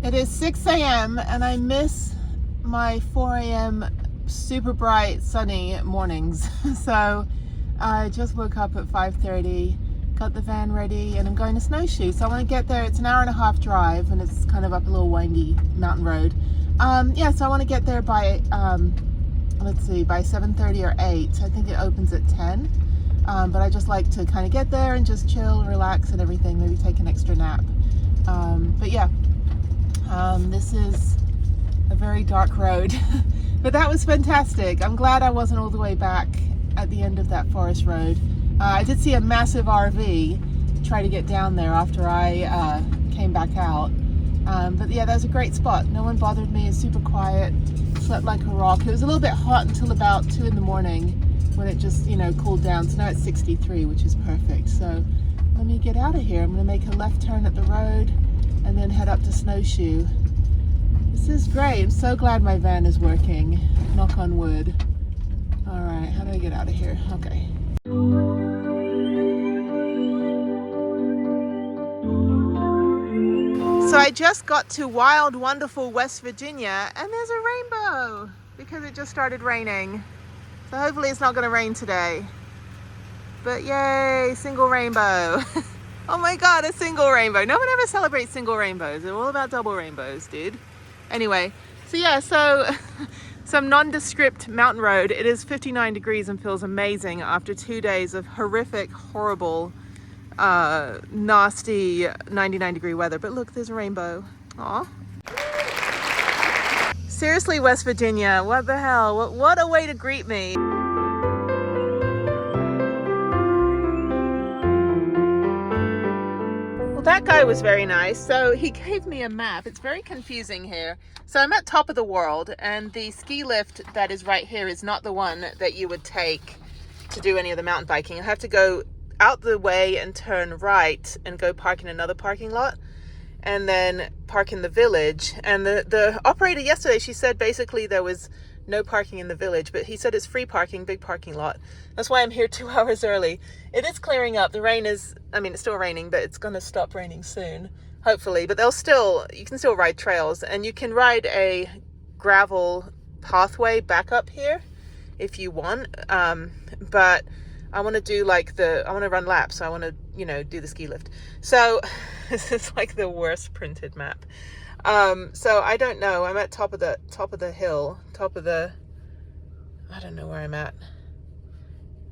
It is 6 a.m. and I miss my 4 a.m. super bright sunny mornings. So I just woke up at 5:30, got the van ready, and I'm going to Snowshoe. So I want to get there. It's an hour and a half drive and it's kind of up a little windy mountain road. Yeah, so I want to get there by, let's see, by 7:30 or 8. I think it opens at 10. But I just like to kind of get there and just chill, relax and everything, maybe take an extra nap. But yeah, this is a very dark road, but that was fantastic. I'm glad I wasn't all the way back at the end of that forest road. I did see a massive RV try to get down there after I came back out. But yeah, that was a great spot. No one bothered me, it's super quiet, slept like a rock. It was a little bit hot until about 2 in the morning when it just, you know, cooled down. So now it's 63, which is perfect. So let me get out of here. I'm gonna make a left turn at the road and then head up to Snowshoe. This is great. I'm so glad my van is working. Knock on wood. All right, how do I get out of here? Okay. So I just got to wild, wonderful West Virginia and there's a rainbow because it just started raining. So hopefully it's not going to rain today. But yay, single rainbow. Oh my God, a single rainbow. No one ever celebrates single rainbows. They're all about double rainbows, dude. Anyway, so yeah, so some nondescript mountain road. It is 59 degrees and feels amazing after 2 days of horrific, horrible, nasty 99-degree weather. But look, there's a rainbow. Aw. Seriously, West Virginia, what the hell? What a way to greet me. Well, that guy was very nice. So he gave me a map. It's very confusing here. So I'm at top of the world and the ski lift that is right here is not the one that you would take to do any of the mountain biking. You have to go out the way and turn right and go park in another parking lot and then park in the village. And the operator yesterday, she said basically there was no parking in the village, but he said it's free parking, big parking lot. That's why I'm here 2 hours early. It is clearing up. The rain is, I mean, it's still raining, but it's going to stop raining soon, hopefully. But you can still ride trails and you can ride a gravel pathway back up here if you want. But I want to do I want to run laps. So I want to, you know, do the ski lift. So this is like the worst printed map. So I don't know. I'm at top of the hill, I don't know where I'm at.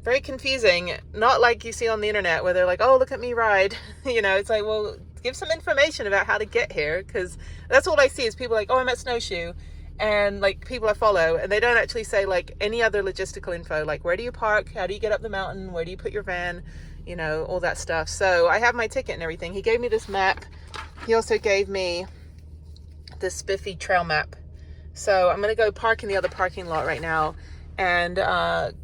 Very confusing. Not like you see on the internet where they're like, oh, look at me ride. You know, it's like, well, give some information about how to get here. Cause that's all I see is people like, oh, I'm at Snowshoe. And like people I follow, and they don't actually say like any other logistical info, like where do you park, how do you get up the mountain, where do you put your van, you know, all that stuff. So I have my ticket and everything. He gave me this map. He also gave me this spiffy trail map. So I'm gonna go park in the other parking lot right now and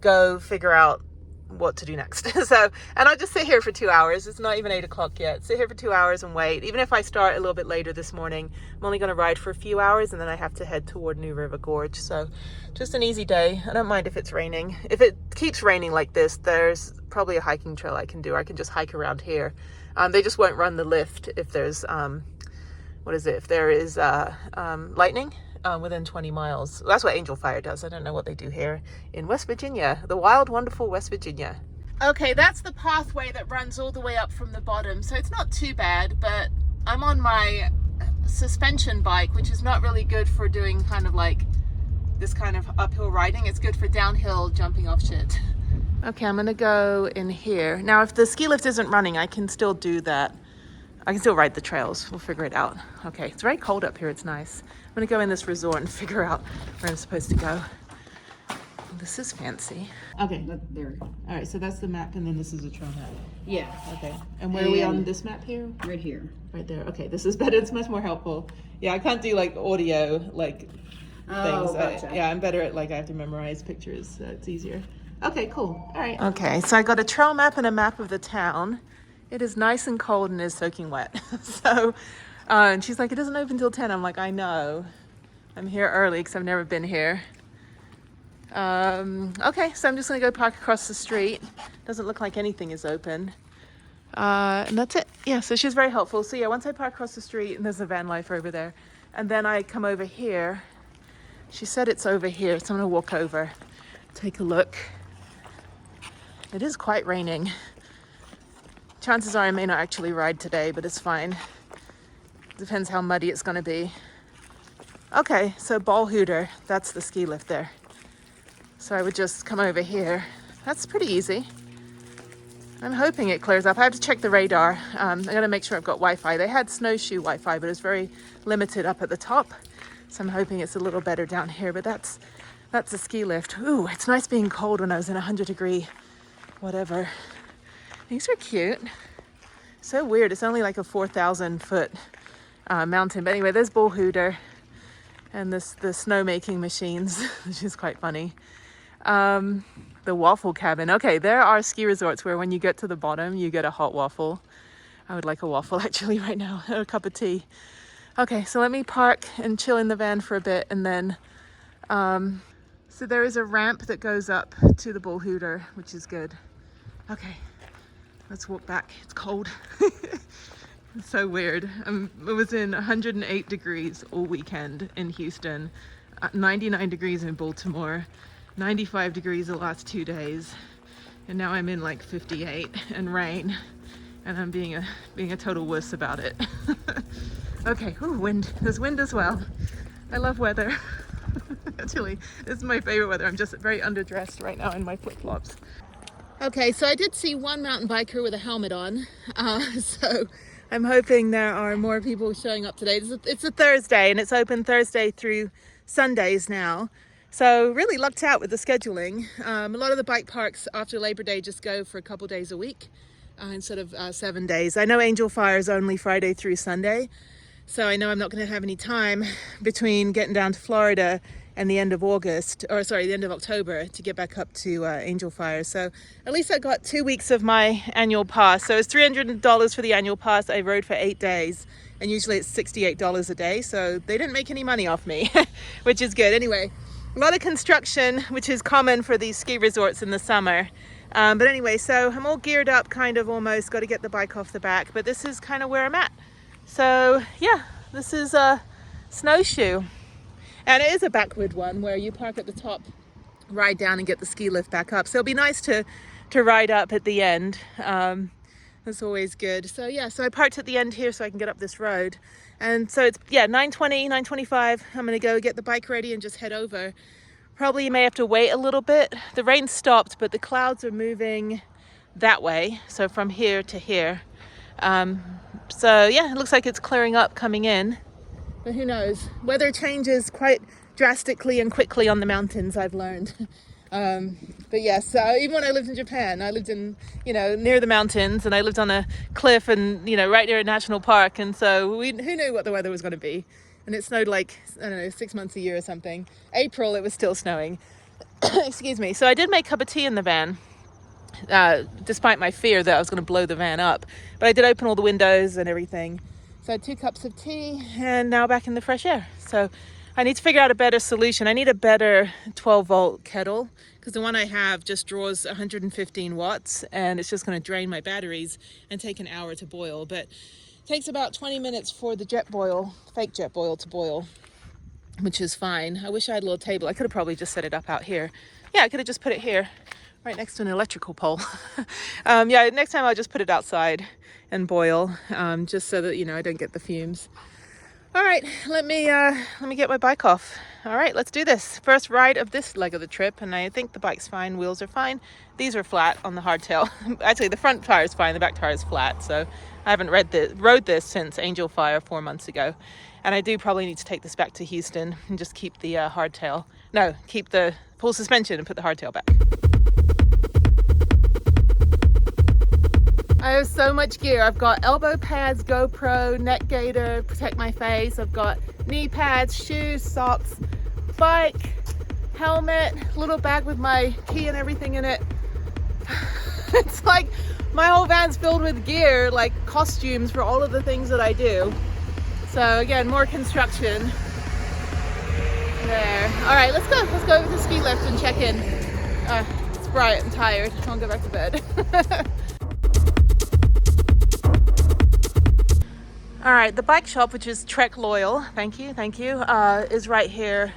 go figure out what to do next. So, and I'll just sit here for 2 hours. It's not even 8 o'clock yet. Sit here for 2 hours and wait. Even if I start a little bit later this morning, I'm only going to ride for a few hours and then I have to head toward New River Gorge. So just an easy day. I don't mind if it's raining. If it keeps raining like this, there's probably a hiking trail I can do. I can just hike around here. They just won't run the lift if there's, if there is lightning. Within 20 miles. That's what Angel Fire does. I don't know what they do here in West Virginia, the wild, wonderful West Virginia. Okay, that's the pathway that runs all the way up from the bottom. So it's not too bad, but I'm on my suspension bike, which is not really good for doing kind of like this kind of uphill riding. It's good for downhill jumping off shit. Okay, I'm gonna go in here. Now, if the ski lift isn't running, I can still do that. I can still ride the trails. We'll figure it out. Okay, it's very cold up here. It's nice. I'm gonna go in this resort and figure out where I'm supposed to go. This is fancy. Okay, there. All right, so that's the map, and then this is a trail map. Yeah. Okay, and where are we on this map here? Right here. Right there. Okay, this is better. It's much more helpful. Yeah, I can't do like audio things. Gotcha. Yeah, I'm better at I have to memorize pictures, so it's easier. Okay, cool. All right. Okay, so I got a trail map and a map of the town. It is nice and cold and is soaking wet. So, and she's like, it doesn't open till 10. I'm like, I know. I'm here early because I've never been here. Okay, so I'm just gonna go park across the street. Doesn't look like anything is open. And that's it. Yeah, so she's very helpful. So yeah, once I park across the street, and there's a Vanlife over there, and then I come over here. She said it's over here, so I'm gonna walk over, take a look. It is quite raining. Chances are I may not actually ride today, but it's fine. Depends how muddy it's gonna be. Okay, so ball hooter, that's the ski lift there. So I would just come over here. That's pretty easy. I'm hoping it clears up. I have to check the radar. I gotta make sure I've got Wi-Fi. They had snowshoe Wi-Fi, but it's very limited up at the top. So I'm hoping it's a little better down here, but that's a ski lift. Ooh, it's nice being cold when I was in 100-degree whatever. These are cute. So weird, it's only like a 4,000-foot mountain. But anyway, there's ball hooter and the snowmaking machines, which is quite funny. The waffle cabin. Okay, there are ski resorts where when you get to the bottom, you get a hot waffle. I would like a waffle actually right now, a cup of tea. Okay, so let me park and chill in the van for a bit, and then, so there is a ramp that goes up to the ball hooter, which is good. Okay, let's walk back. It's cold. It's so weird. It was in 108 degrees all weekend in Houston, 99 degrees in Baltimore, 95 degrees the last 2 days, and now I'm in like 58 and rain, and I'm being a total wuss about it. Okay, ooh, wind. There's wind as well. I love weather. Actually, this is my favorite weather. I'm just very underdressed right now in my flip-flops. Okay, so I did see one mountain biker with a helmet on, so I'm hoping there are more people showing up today. It's a Thursday, and it's open Thursday through Sundays now. So really lucked out with the scheduling. A lot of the bike parks after Labor Day just go for a couple days a week instead of 7 days. I know Angel Fire is only Friday through Sunday, so I know I'm not going to have any time between getting down to Florida and the end of August, or sorry, the end of October to get back up to Angel Fire. So at least I got 2 weeks of my annual pass. So it's $300 for the annual pass. I rode for 8 days, and usually it's $68 a day. So they didn't make any money off me, which is good. Anyway, a lot of construction, which is common for these ski resorts in the summer. But anyway, so I'm all geared up, kind of almost, got to get the bike off the back, but this is kind of where I'm at. So yeah, this is a snowshoe. And it is a backward one where you park at the top, ride down and get the ski lift back up. So it'll be nice to ride up at the end. That's always good. So yeah, so I parked at the end here so I can get up this road. And so it's, yeah, 9:20, 9:25. I'm gonna go get the bike ready and just head over. Probably may have to wait a little bit. The rain stopped, but the clouds are moving that way. So from here to here. So yeah, it looks like it's clearing up coming in. But who knows? Weather changes quite drastically and quickly on the mountains, I've learned. But yes, even when I lived in Japan, I lived in, near the mountains, and I lived on a cliff and, right near a national park. And so who knew what the weather was going to be? And it snowed like, I don't know, 6 months a year or something. April, it was still snowing. Excuse me. So I did make a cup of tea in the van, despite my fear that I was going to blow the van up. But I did open all the windows and everything. So I had 2 cups of tea, and now back in the fresh air. So I need to figure out a better solution. I need a better 12-volt kettle, because the one I have just draws 115 watts, and it's just going to drain my batteries and take an hour to boil. But it takes about 20 minutes for the fake jet boil to boil, which is fine. I wish I had a little table. I could have probably just set it up out here. Yeah, I could have just put it here, right next to an electrical pole. Yeah, next time I'll just put it outside and boil, just so that, I don't get the fumes. All right, let me get my bike off. All right, let's do this. First ride of this leg of the trip, and I think the bike's fine, wheels are fine. These are flat on the hardtail. Actually, the front tire is fine, the back tire is flat, so I haven't rode this since Angel Fire 4 months ago. And I do probably need to take this back to Houston and just keep the keep the full suspension and put the hardtail back. I have so much gear. I've got elbow pads, GoPro, neck gaiter, protect my face. I've got knee pads, shoes, socks, bike, helmet, little bag with my key and everything in it. It's like my whole van's filled with gear, like costumes for all of the things that I do. So again, more construction there. All right, let's go. Let's go over to the ski lift and check in. It's bright, I'm tired. I'll go back to bed. All right, the bike shop, which is Trek Loyal, thank you, is right here.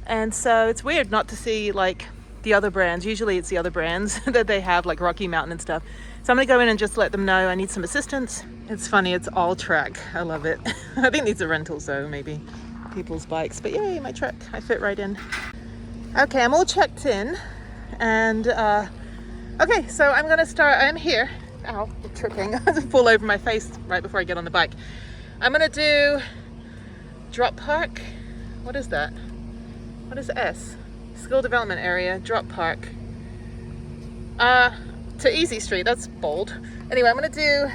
And so it's weird not to see like the other brands. Usually it's the other brands that they have, like Rocky Mountain and stuff. So I'm gonna go in and just let them know I need some assistance. It's funny, it's all Trek. I love it. I think these are rentals though, maybe people's bikes, but yay, my Trek, I fit right in. Okay, I'm all checked in. And okay, so I'm gonna start. I'm here. Ow, I'm tripping. I just fall over my face right before I get on the bike. I'm gonna do drop park. What is that? What is S? Skill development area, drop park. To Easy Street, that's bold. Anyway, I'm gonna do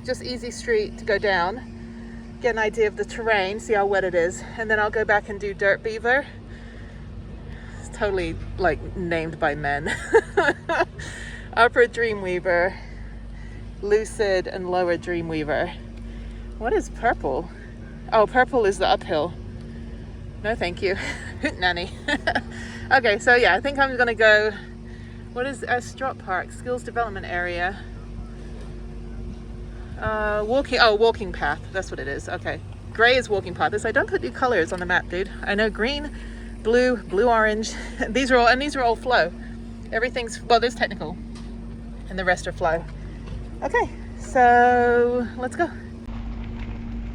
just Easy Street to go down, get an idea of the terrain, see how wet it is, and then I'll go back and do Dirt Beaver. It's totally like named by men. Upper Dreamweaver, Lucid, and Lower Dreamweaver. What is purple? Oh, purple is the uphill. No, thank you. Hoot nanny. Okay, so yeah, I think I'm gonna go. What is S Drop Park? Skills Development Area. Walking path. That's what it is. Okay. Gray is walking path. I don't put new colors on the map, dude. I know green, blue, orange. These are all flow. Everything's, well, there's technical, and the rest are flow. Okay, so let's go.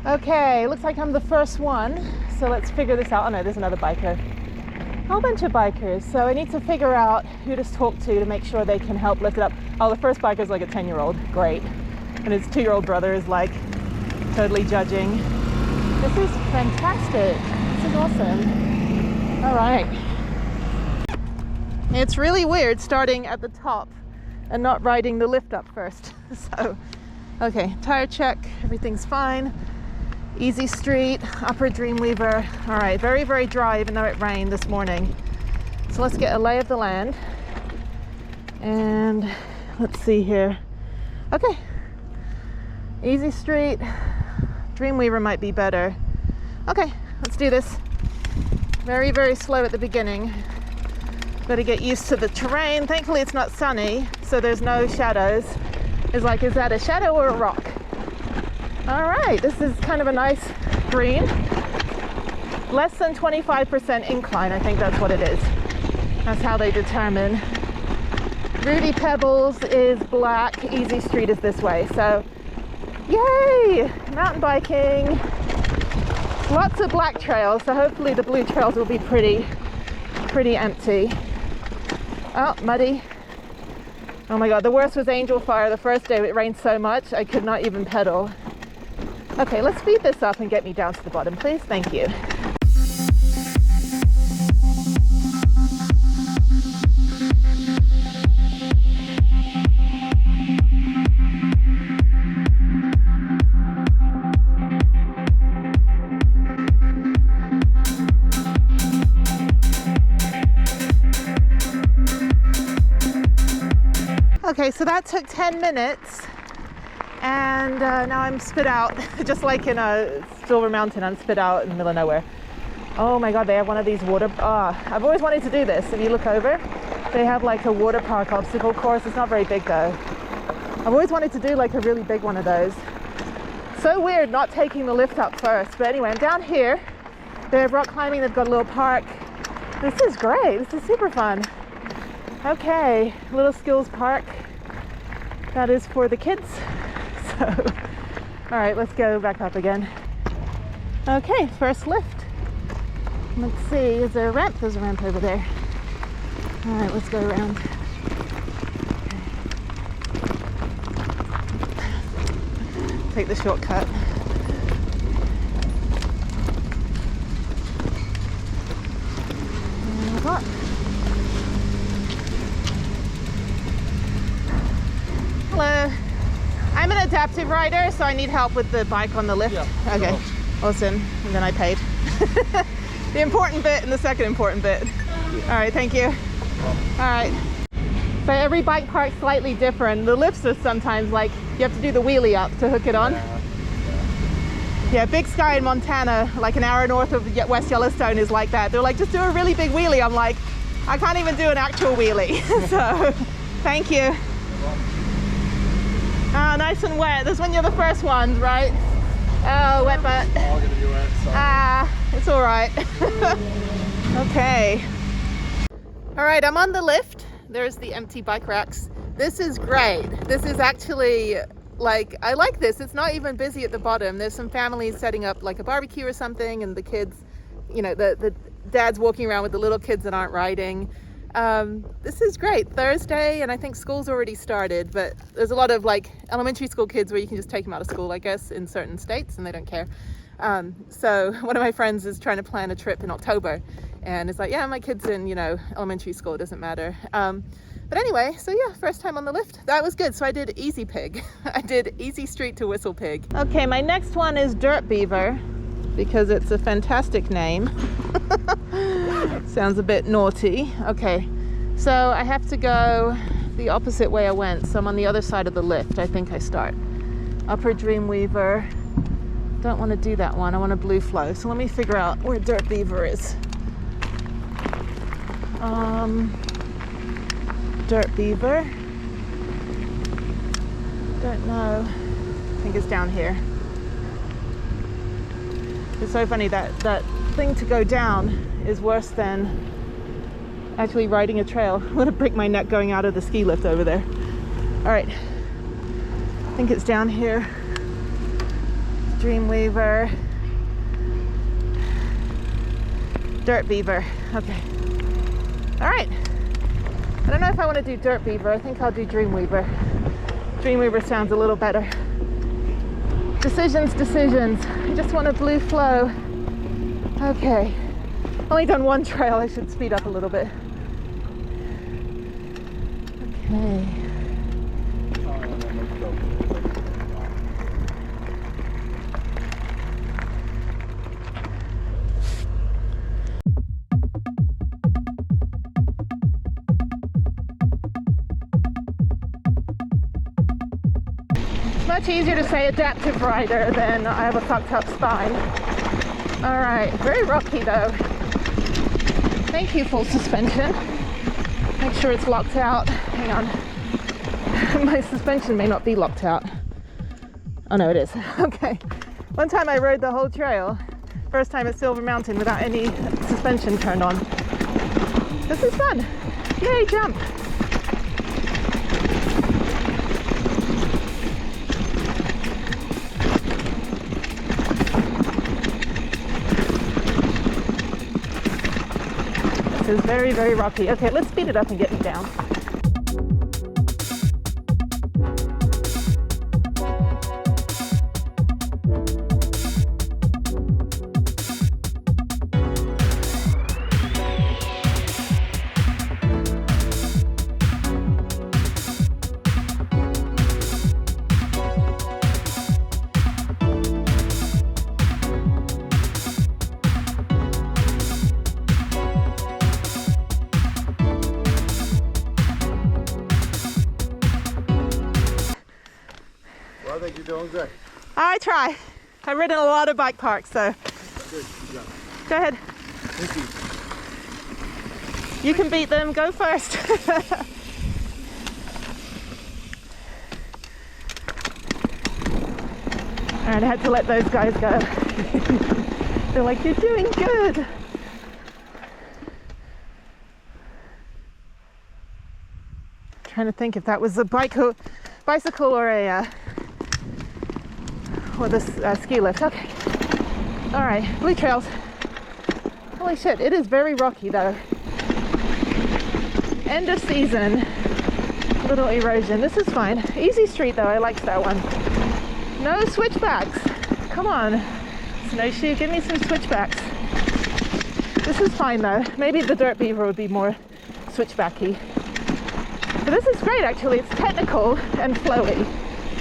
Okay, looks like I'm the first one. So let's figure this out. Oh no, there's another biker. A whole bunch of bikers. So I need to figure out who to talk to make sure they can help lift it up. Oh, the first biker's like a 10-year-old. Great. And his 2-year-old brother is like totally judging. This is fantastic. This is awesome. All right. It's really weird starting at the top and not riding the lift up first. So, okay, tire check, everything's fine. Easy Street, Upper Dreamweaver. All right, very, very dry, even though it rained this morning. So let's get a lay of the land. And let's see here. Okay, Easy Street, Dreamweaver might be better. Okay, let's do this. Very, very slow at the beginning. Got to get used to the terrain. Thankfully it's not sunny, so there's no shadows. It's like, is that a shadow or a rock? All right, this is kind of a nice green. Less than 25% incline, I think that's what it is. That's how they determine. Rudy Pebbles is black, Easy Street is this way. So, yay! Mountain biking. Lots of black trails, so hopefully the blue trails will be pretty empty. Oh, muddy. Oh my God, the worst was Angel Fire. The first day it rained so much, I could not even pedal. Okay, let's speed this up and get me down to the bottom, please. Thank you. Okay, so that took 10 minutes. And now I'm spit out, just like in a Silver Mountain, I'm spit out in the middle of nowhere. Oh my God, they have one of these water, I've always wanted to do this. If you look over, they have like a water park obstacle course. It's not very big though. I've always wanted to do like a really big one of those. So weird not taking the lift up first. But anyway, I'm down here. They have rock climbing, they've got a little park. This is great, this is super fun. Okay, little skills park. That is for the kids. So, all right, let's go back up again. Okay, first lift. Let's see, is there a ramp? There's a ramp over there. All right, let's go around. Take the shortcut. And up. Hello. I'm an adaptive rider, so I need help with the bike on the lift. Yeah, okay, awesome. And then I paid. The important bit and the second important bit. All right, thank you. All right. So every bike park's slightly different. The lifts are sometimes like you have to do the wheelie up to hook it on. Yeah, Big Sky in Montana, like an hour north of West Yellowstone, is like that. They're like, just do a really big wheelie. I'm like, I can't even do an actual wheelie. So, thank you. Ah, nice and wet. This is when you're the first ones, right? Oh, wet butt. All gonna be wet. Sorry. Ah, it's all right. Okay. All right, I'm on the lift. There's the empty bike racks. This is great. This is actually, like, I like this. It's not even busy at the bottom. There's some families setting up like a barbecue or something, and the kids, you know, the dad's walking around with the little kids that aren't riding. This is great. Thursday, and I think school's already started, but there's a lot of like elementary school kids where you can just take them out of school, I guess, in certain states, and they don't care. So one of my friends is trying to plan a trip in October, and it's like, yeah, my kid's in, you know, elementary school, it doesn't matter. But anyway, so yeah, first time on the lift. That was good. So I did Easy Pig. I did Easy Street to Whistle Pig. Okay, my next one is Dirt Beaver, because it's a fantastic name. Sounds a bit naughty. Okay, so I have to go the opposite way I went. So I'm on the other side of the lift. I think I start. Upper Dreamweaver. Don't want to do that one. I want a Blue Flow. So let me figure out where Dirt Beaver is. Dirt Beaver. Don't know. I think it's down here. It's so funny that thing to go down is worse than actually riding a trail. I'm gonna break my neck going out of the ski lift over there. All right, I think it's down here. Dreamweaver. Dirt Beaver, okay. All right, I don't know if I want to do Dirt Beaver. I think I'll do Dreamweaver. Dreamweaver sounds a little better. Decisions. I just want a Blue Flow. Okay. Only done one trail. I should speed up a little bit. Okay. Much easier to say adaptive rider than I have a fucked up spine. All right, very rocky though. Thank you, full suspension. Make sure it's locked out. Hang on. My suspension may not be locked out. Oh no, it is. Okay. One time I rode the whole trail, first time at Silver Mountain without any suspension turned on. This is fun. Yay, jump. This is very, very rocky. Okay, let's speed it up and get me down. Well, I think you're doing great. I try. I've ridden a lot of bike parks, so. Good. Yeah. Go ahead. Thank you. You can beat them. Go first. All right, I had to let those guys go. They're like, you're doing good. Trying to think if that was a bicycle or a ski lift. Okay. All right, Blue Trails. Holy shit, it is very rocky though. End of season. Little erosion. This is fine. Easy street though. I liked that one. No switchbacks. Come on, Snowshoe, give me some switchbacks. This is fine though. Maybe the Dirt Beaver would be more switchbacky. But this is great actually. It's technical and flowy,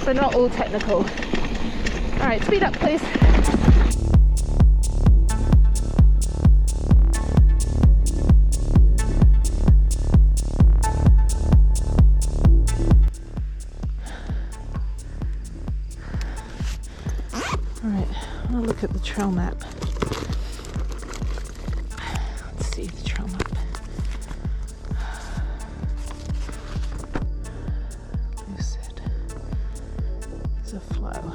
but not all technical. All right, speed up please. All right, I'm gonna look at the trail map. Let's see the trail map. Lucid. There's a flow.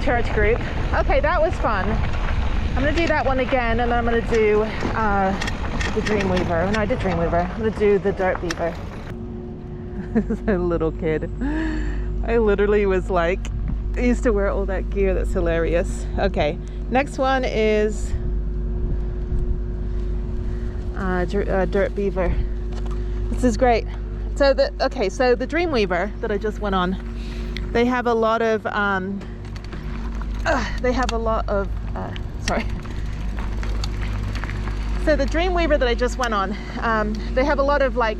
church group. Okay, that was fun. I'm gonna do that one again, and then I'm gonna do the Dreamweaver. No, I did Dreamweaver. I'm gonna do the Dirt Beaver. As a little kid, I literally was like, I used to wear all that gear. That's hilarious. Okay, next one is Dirt Beaver. This is great. So the Dreamweaver that I just went on, they have a lot of sorry. So the Dreamweaver that I just went on, they have a lot of like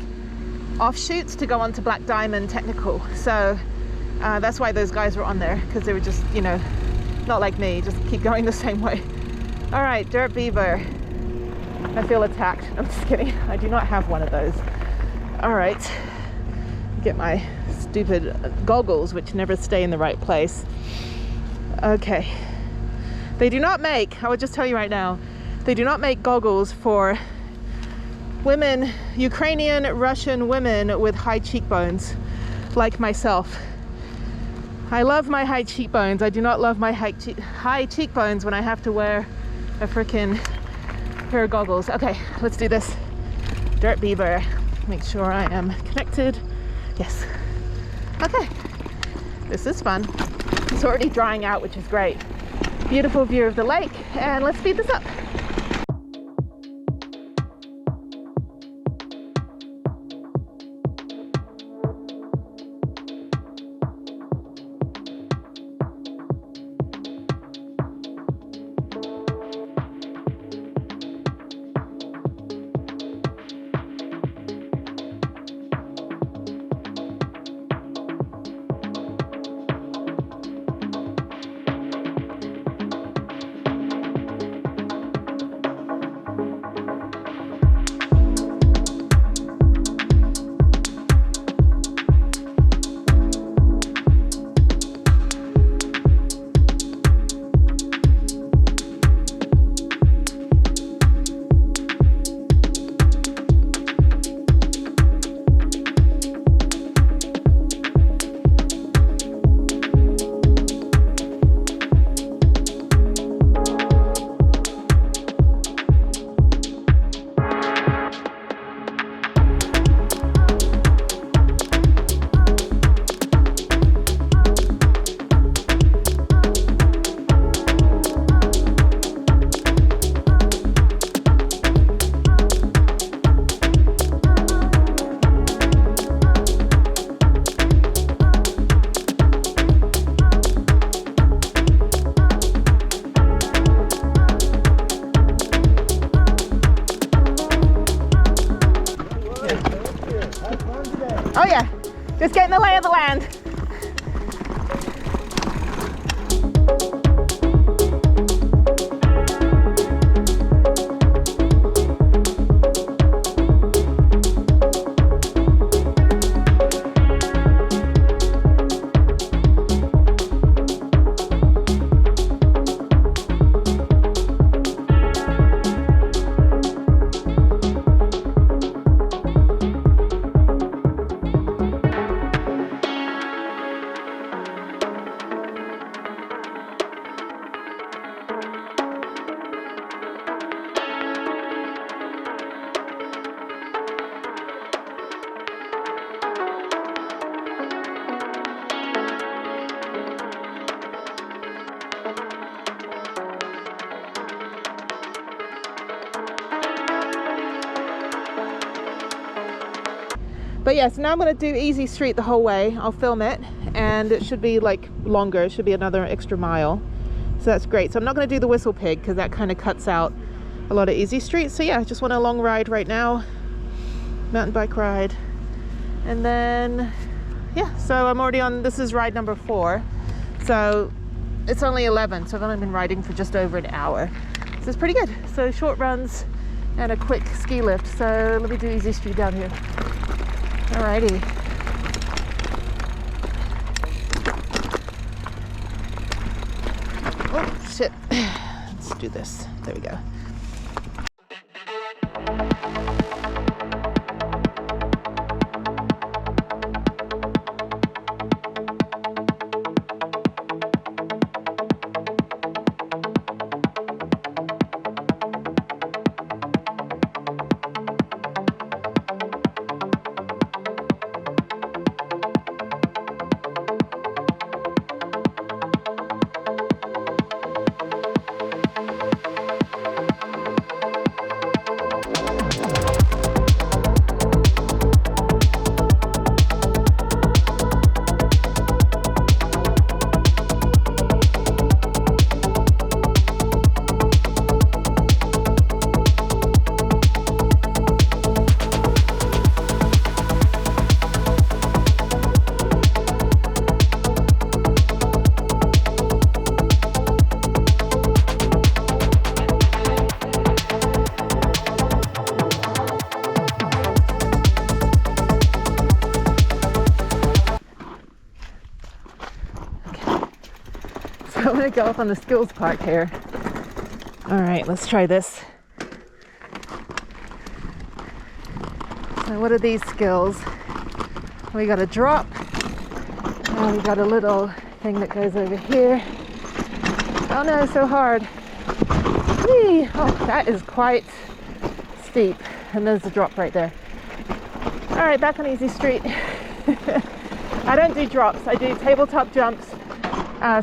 offshoots to go onto Black Diamond Technical. So that's why those guys were on there, because they were just, you know, not like me, just keep going the same way. All right, Dirt Beaver. I feel attacked. I'm just kidding. I do not have one of those. All right, get my stupid goggles, which never stay in the right place. Okay, they do not make, I would just tell you right now, they do not make goggles for women, Ukrainian, Russian women with high cheekbones like myself. I love my high cheekbones. I do not love my high cheekbones when I have to wear a freaking pair of goggles. Okay, let's do this. Dirt Beaver. Make sure I am connected. Yes. Okay, this is fun. It's already drying out, which is great. Beautiful view of the lake, and let's speed this up. Oh yeah, just getting the lay of the land. But yes, now I'm going to do Easy Street the whole way. I'll film it, and it should be like longer. It should be another extra mile. So that's great. So I'm not going to do the Whistle Pig because that kind of cuts out a lot of Easy Street. So yeah, I just want a long ride right now. Mountain bike ride. And then, yeah, so I'm already on, this is ride number 4. So it's only 11, so I've only been riding for just over an hour. So it's pretty good. So short runs and a quick ski lift. So let me do Easy Street down here. Alrighty. Oh, shit. Let's do this. There we go. gonna go up on the skills park here. All right, let's try this. So what are these skills? We got a drop. And we got a little thing that goes over here. Oh no, so hard. Whee! Oh, that is quite steep. And there's a drop right there. All right, back on easy street. I don't do drops. I do tabletop jumps,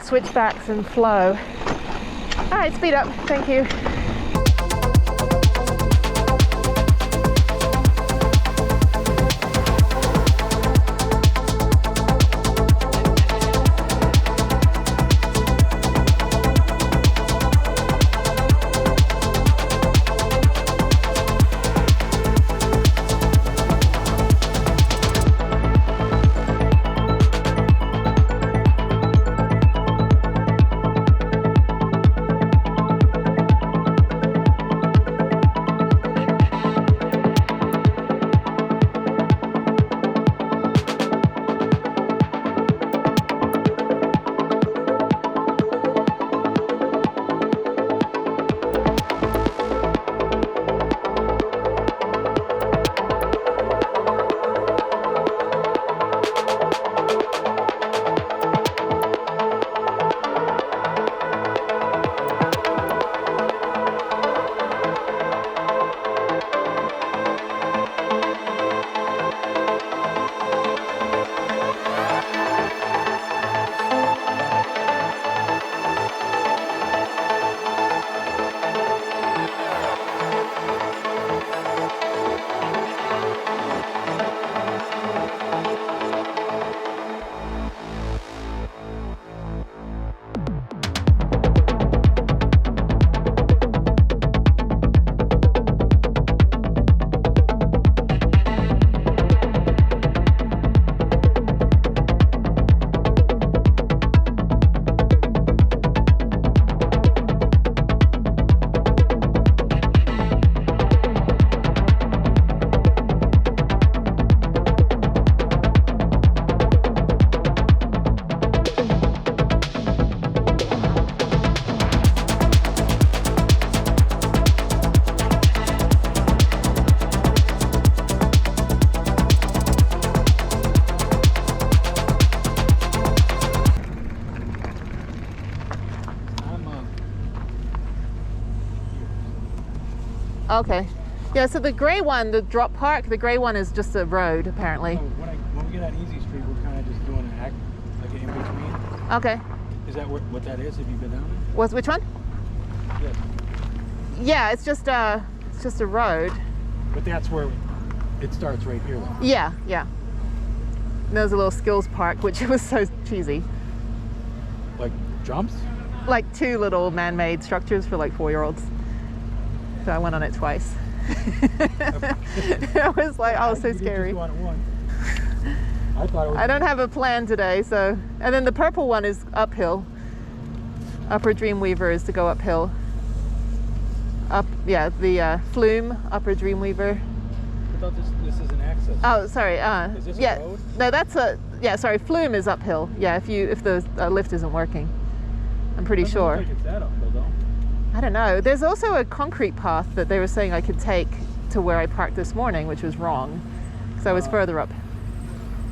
switchbacks, and flow. All right, speed up. Thank you. Okay. Yeah, so the gray one, the drop park, the gray one is just a road, apparently. So when we get on Easy Street, we're kind of just doing an act, like an in-between. Okay. Is that what that is? Have you been down Which one? there? Yes. Yeah, it's just a road. But that's where it starts right here, though. Yeah, yeah. And there's a little skills park, which was so cheesy. Like jumps? Like 2 little man-made structures for like 4-year-olds. So I went on it twice. I was like, oh, so scary. I thought it was. I don't have a plan today, so. And then the purple one is uphill. Upper Dreamweaver is to go uphill. The Flume, Upper Dreamweaver. I thought this is an access. Oh, sorry. Is this yeah, a road? No, that's a. Yeah, sorry. Flume is uphill. Yeah, if the lift isn't working, I'm pretty sure. Look like it's that uphill, though. I don't know. There's also a concrete path that they were saying I could take to where I parked this morning, which was wrong, because I was further up.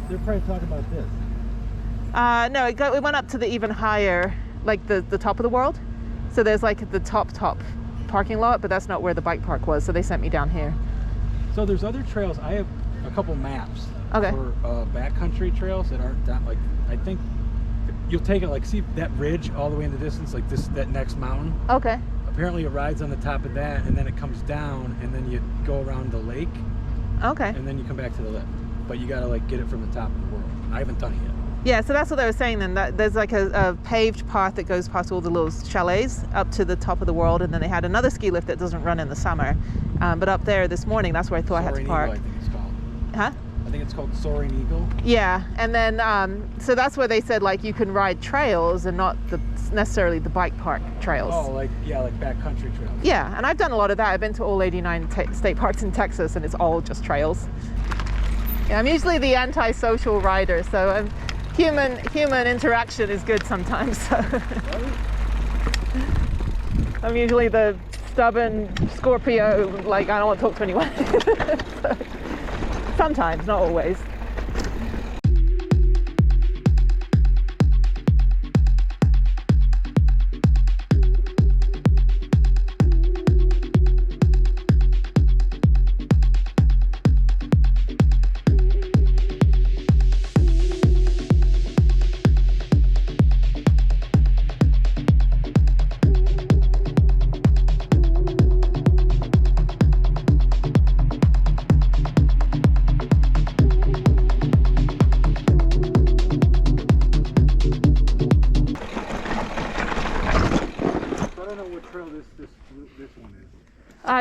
They're probably talking about this. No, it went up to the even higher, like the top of the world. So there's like the top parking lot, but that's not where the bike park was. So they sent me down here. So there's other trails. I have a couple maps Okay. for backcountry trails that aren't that, like, I think you'll take it, like, see that ridge all the way in the distance, like that next mountain. Okay. Apparently it rides on the top of that, and then it comes down, and then you go around the lake, Okay. and then you come back to the lift. But you gotta, like, get it from the top of the world. I haven't done it yet. Yeah, so that's what they were saying then, that there's like a paved path that goes past all the little chalets up to the top of the world, and then they had another ski lift that doesn't run in the summer. But up there this morning, that's where I thought I had to Soaring park. Eagle, I think it's called. Huh? I think it's called Soaring Eagle. Yeah, and then so that's where they said like you can ride trails and not necessarily the bike park trails. Oh, like backcountry trails. Yeah, and I've done a lot of that. I've been to all 89 state parks in Texas, and it's all just trails. Yeah, I'm usually the anti-social rider, so human interaction is good sometimes. So. I'm usually the stubborn Scorpio, like I don't want to talk to anyone. So, sometimes, not always.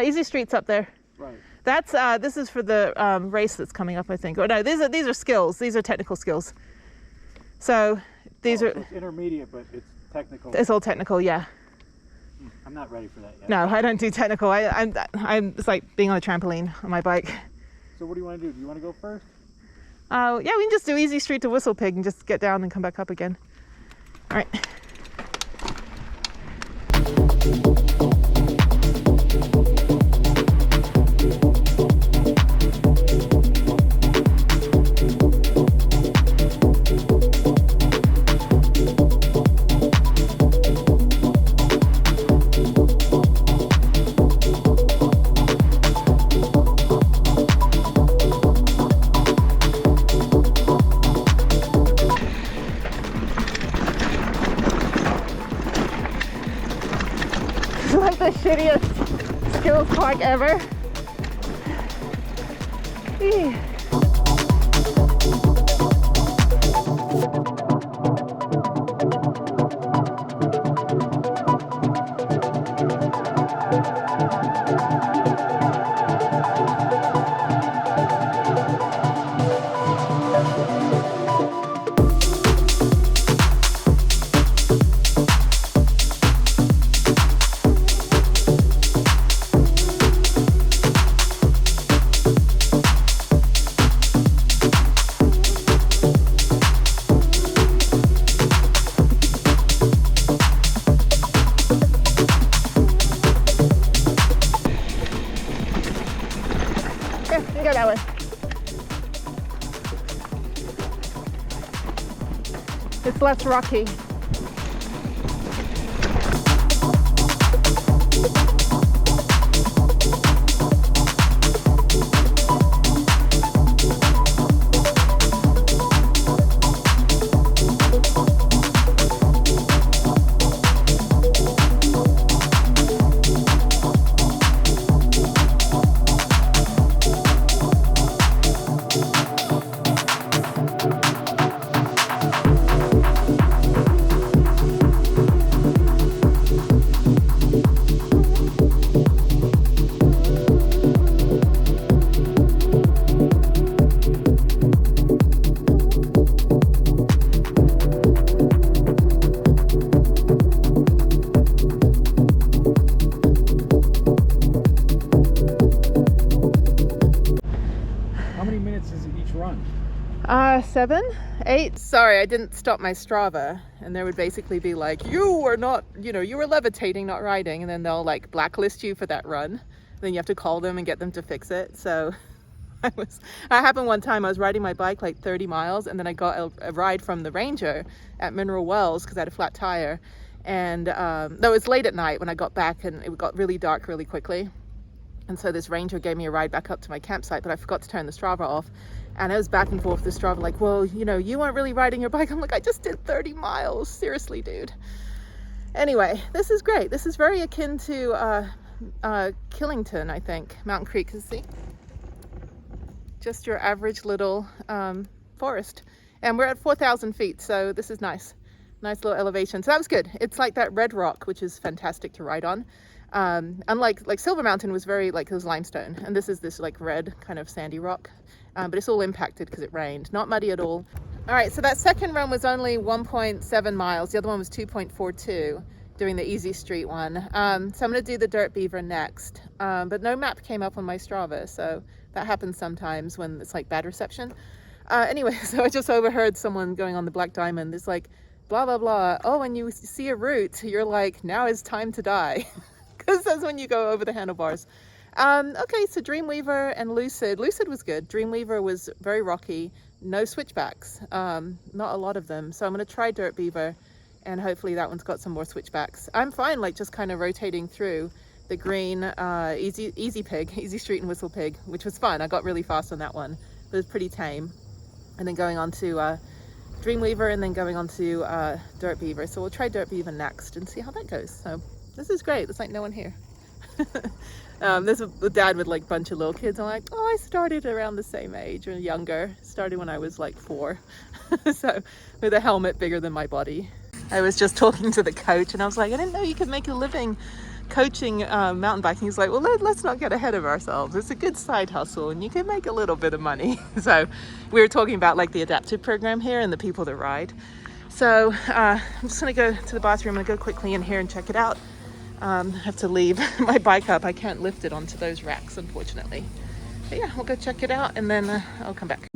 Easy Street's up there. Right. That's this is for the race that's coming up, I think. Oh no, these are skills. These are technical skills. So these are. So it's intermediate, but it's technical. It's all technical, yeah. I'm not ready for that yet. No, I don't do technical. I'm it's like being on a trampoline on my bike. So what do you want to do? Do you want to go first? Yeah, we can just do Easy Street to Whistle Pig and just get down and come back up again. All right. Like the shittiest skills park ever. Eee. Go that way. It's less rocky. How many minutes is it each run? 7, 8. Sorry, I didn't stop my Strava, and there would basically be like, you were not, you were levitating, not riding, and then they'll like blacklist you for that run. Then you have to call them and get them to fix it. So that happened one time. I was riding my bike like 30 miles, and then I got a ride from the ranger at Mineral Wells because I had a flat tire. And though it was late at night when I got back, and it got really dark really quickly. And so this ranger gave me a ride back up to my campsite, but I forgot to turn the Strava off. And I was back and forth with the Strava like, well, you weren't really riding your bike. I'm like, I just did 30 miles. Seriously, dude. Anyway, this is great. This is very akin to Killington, I think. Mountain Creek, see? Just your average little forest. And we're at 4,000 feet, so this is nice. Nice little elevation. So that was good. It's like that red rock, which is fantastic to ride on. Unlike like Silver Mountain was very like it was limestone, and this is this like red kind of sandy rock, but it's all impacted because it rained. Not muddy at all. All right, so that second run was only 1.7 miles. The other one was 2.42, doing the Easy Street one. So I'm going to do the Dirt Beaver next, but no map came up on my Strava, so that happens sometimes when it's like bad reception. Anyway, so I just overheard someone going on the Black Diamond. It's like blah blah blah. Oh, when you see a route, you're like, now is time to die. because that's when you go over the handlebars. Okay, so Dreamweaver and Lucid. Lucid was good. Dreamweaver was very rocky. No switchbacks, not a lot of them. So I'm going to try Dirt Beaver, and hopefully that one's got some more switchbacks. I'm fine, like just kind of rotating through the green Easy Pig, Easy Street and Whistle Pig, which was fun. I got really fast on that one. It was pretty tame. And then going on to Dreamweaver, and then going on to Dirt Beaver. So we'll try Dirt Beaver next and see how that goes. So this is great. There's like no one here. This is the dad with like a bunch of little kids. I'm like, oh, I started around the same age or younger. Started when I was like 4. So with a helmet bigger than my body. I was just talking to the coach and I was like, I didn't know you could make a living coaching mountain biking. He's like, well, let's not get ahead of ourselves. It's a good side hustle and you can make a little bit of money. So we were talking about like the adaptive program here and the people that ride. So I'm just gonna go to the bathroom and go quickly in here and check it out. I have to leave my bike up. I can't lift it onto those racks, unfortunately. But yeah, we'll go check it out and then I'll come back.